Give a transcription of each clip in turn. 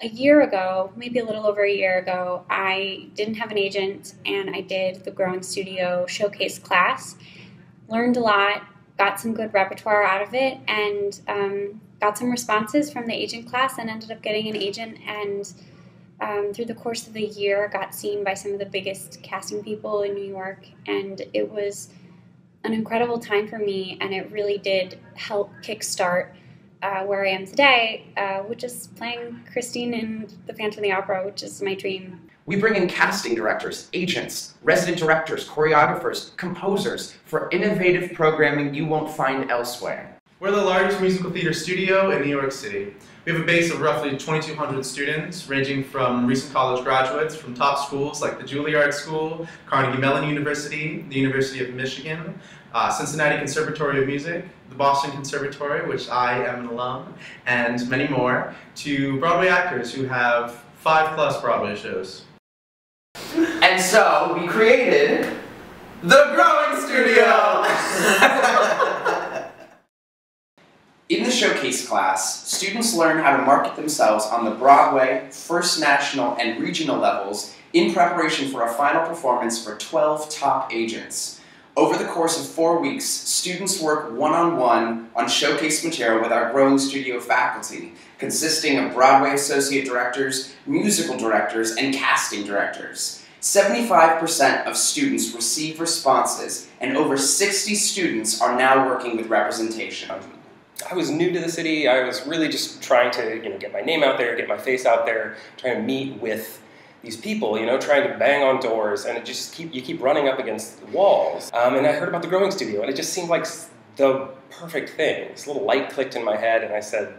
a year ago, maybe a little over a year ago, I didn't have an agent and I did the Growing Studio Showcase class. Learned a lot, got some good repertoire out of it, and got some responses from the agent class and ended up getting an agent. And through the course of the year, got seen by some of the biggest casting people in New York, and it was an incredible time for me, and it really did help kickstart where I am today, which is playing Christine in the Phantom of the Opera, which is my dream. We bring in casting directors, agents, resident directors, choreographers, composers for innovative programming you won't find elsewhere. We're the largest musical theater studio in New York City. We have a base of roughly 2,200 students, ranging from recent college graduates from top schools like the Juilliard School, Carnegie Mellon University, the University of Michigan, Cincinnati Conservatory of Music, the Boston Conservatory, which I am an alum, and many more, to Broadway actors who have 5+ Broadway shows. And so we created the Growing Studio! In the Showcase class, students learn how to market themselves on the Broadway, First National, and regional levels in preparation for a final performance for 12 top agents. Over the course of 4 weeks, students work one-on-one on Showcase material with our Growing Studio faculty, consisting of Broadway associate directors, musical directors, and casting directors. 75% of students receive responses, and over 60 students are now working with representation. I was new to the city. I was really just trying to, get my name out there, get my face out there, trying to meet with these people, trying to bang on doors, and you keep running up against walls. And I heard about the Growing Studio, and it just seemed like the perfect thing. This little light clicked in my head, and I said,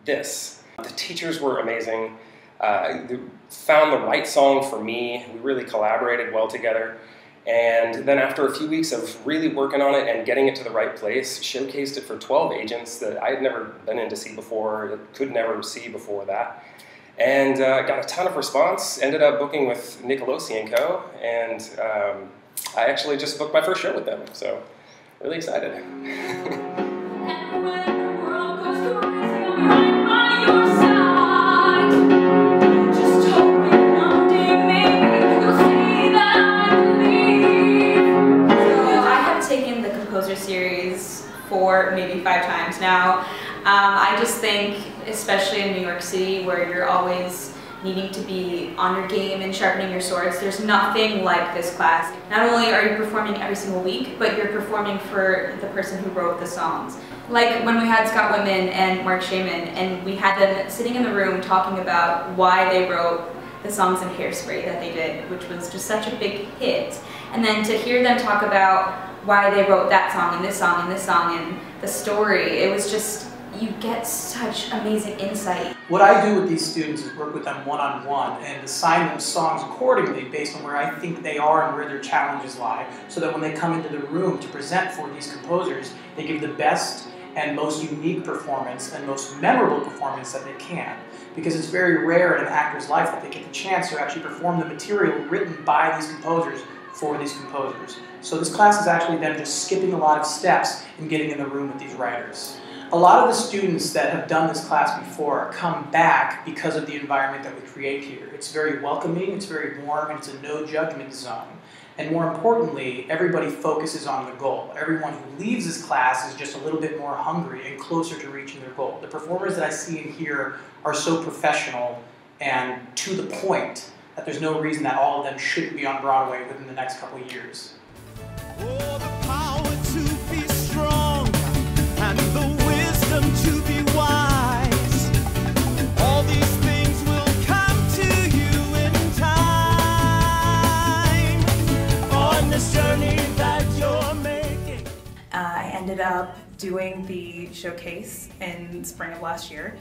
this. The teachers were amazing. They found the right song for me. We really collaborated well together. And then after a few weeks of really working on it and getting it to the right place, showcased it for 12 agents that I had never been in to see before, that could never see before that. And got a ton of response, ended up booking with Nicolosi & Co. And I actually just booked my first show with them, so really excited. Series 4, maybe 5 times now. I just think, especially in New York City, where you're always needing to be on your game and sharpening your swords, there's nothing like this class. Not only are you performing every single week, but you're performing for the person who wrote the songs. Like when we had Scott Whitman and Mark Shaman, and we had them sitting in the room talking about why they wrote the songs in Hairspray that they did, which was just such a big hit. And then to hear them talk about why they wrote that song and this song and this song and the story, it was just, you get such amazing insight. What I do with these students is work with them one-on-one and assign them songs accordingly based on where I think they are and where their challenges lie, so that when they come into the room to present for these composers, they give the best and most unique performance and most memorable performance that they can. Because it's very rare in an actor's life that they get the chance to actually perform the material written by these composers for these composers. So this class is actually them just skipping a lot of steps and getting in the room with these writers. A lot of the students that have done this class before come back because of the environment that we create here. It's very welcoming, it's very warm, and it's a no-judgment zone. And more importantly, everybody focuses on the goal. Everyone who leaves this class is just a little bit more hungry and closer to reaching their goal. The performers that I see in here are so professional and to the point that there's no reason that all of them shouldn't be on Broadway within the next couple of years. Oh, the power to be strong and the wisdom to be wise. All these things will come to you in time on this journey that you're making. I ended up doing the showcase in spring of last year.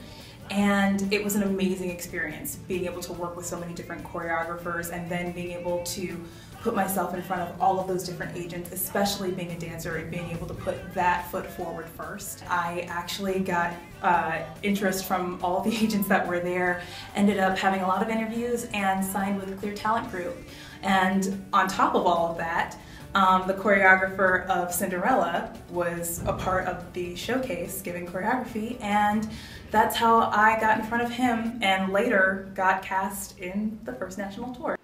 And it was an amazing experience, being able to work with so many different choreographers and then being able to put myself in front of all of those different agents, especially being a dancer and being able to put that foot forward first. I actually got interest from all the agents that were there, ended up having a lot of interviews and signed with Clear Talent Group. And on top of all of that, The choreographer of Cinderella was a part of the showcase giving choreography, and that's how I got in front of him and later got cast in the first national tour.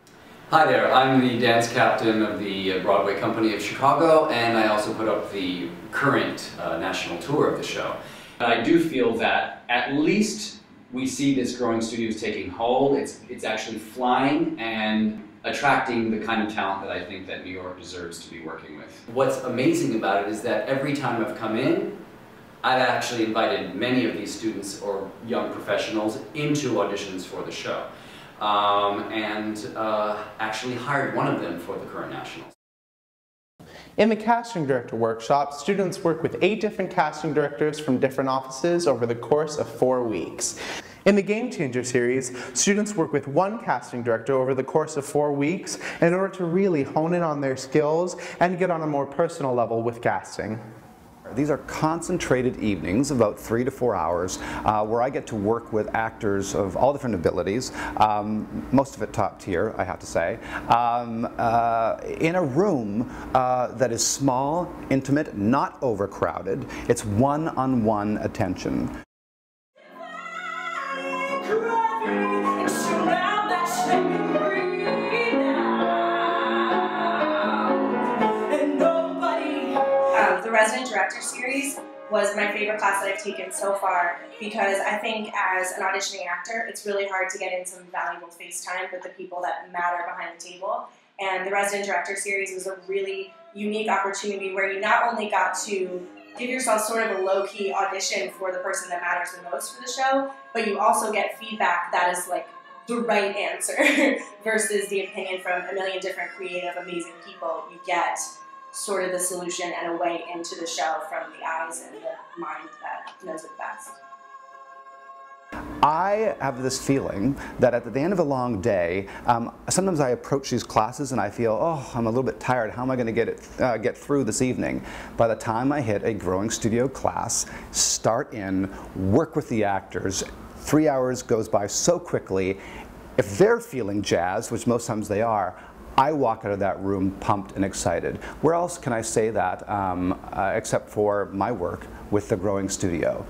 Hi there, I'm the dance captain of the Broadway Company of Chicago, and I also put up the current national tour of the show. I do feel that at least we see this growing studios taking hold. It's actually flying and attracting the kind of talent that I think that New York deserves to be working with. What's amazing about it is that every time I've come in, I've actually invited many of these students or young professionals into auditions for the show, and actually hired one of them for the current nationals. In the casting director workshop, students work with 8 different casting directors from different offices over the course of 4 weeks. In the Game Changer series, students work with 1 casting director over the course of 4 weeks in order to really hone in on their skills and get on a more personal level with casting. These are concentrated evenings, about 3 to 4 hours, where I get to work with actors of all different abilities, most of it top tier, I have to say, in a room that is small, intimate, not overcrowded. It's one-on-one attention. The Resident Director Series was my favorite class that I've taken so far because I think as an auditioning actor, it's really hard to get in some valuable face time with the people that matter behind the table. And the Resident Director Series was a really unique opportunity where you not only got to give yourself sort of a low-key audition for the person that matters the most for the show, but you also get feedback that is like the right answer versus the opinion from a million different creative, amazing people. You get sort of the solution and a way into the show from the eyes and the mind that knows it best. I have this feeling that at the end of a long day, sometimes I approach these classes and I feel, oh, I'm a little bit tired. How am I going to get through this evening? By the time I hit a growing studio class, start in, work with the actors, 3 hours goes by so quickly. If they're feeling jazzed, which most times they are, I walk out of that room pumped and excited. Where else can I say that except for my work with the growing studio?